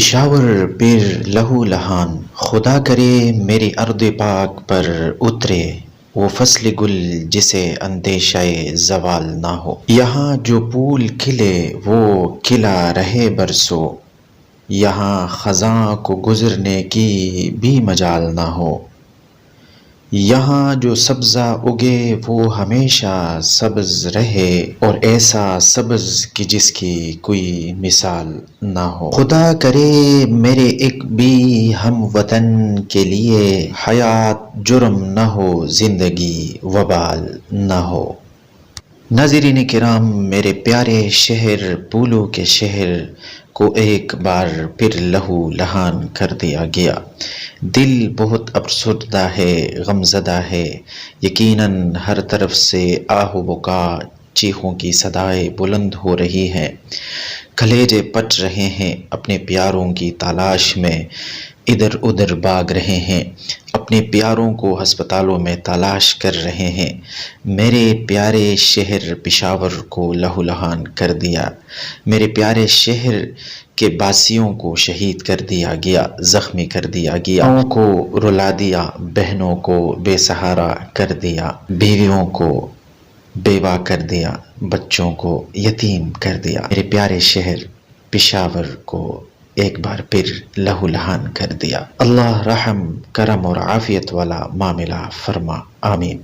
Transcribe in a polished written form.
پشاور پیر لہو لہان، خدا کرے میری ارض پاک پر اترے وہ فصل گل جسے اندیشہ زوال نہ ہو۔ یہاں جو پھول کھلے وہ کھلا رہے برسوں، یہاں خزاں کو گزرنے کی بھی مجال نہ ہو۔ یہاں جو سبزہ اگے وہ ہمیشہ سبز رہے، اور ایسا سبز کہ جس کی کوئی مثال نہ ہو۔ خدا کرے میرے ایک بھی ہم وطن کے لیے حیات جرم نہ ہو، زندگی وبال نہ ہو۔ ناظرین کرام، میرے پیارے شہر پھولوں کے شہر کو ایک بار پھر لہو لہان کر دیا گیا۔ دل بہت افسردہ ہے، غمزدہ ہے۔ یقیناً ہر طرف سے آہ و بکا، چیخوں کی صدائیں بلند ہو رہی ہیں۔ کلیجے پھٹ رہے ہیں، اپنے پیاروں کی تلاش میں ادھر ادھر بھاگ رہے ہیں، اپنے پیاروں کو ہسپتالوں میں تلاش کر رہے ہیں۔ میرے پیارے شہر پشاور کو لہو لہان کر دیا، میرے پیارے شہر کے باسیوں کو شہید کر دیا گیا، زخمی کر دیا گیا، ماؤں کو رلا دیا، بہنوں کو بے سہارا کر دیا، بیویوں کو بیوہ کر دیا، بچوں کو یتیم کر دیا۔ میرے پیارے شہر پشاور کو ایک بار پھر لہو لہان کر دیا۔ اللہ رحم، کرم اور عافیت والا معاملہ فرما، آمین۔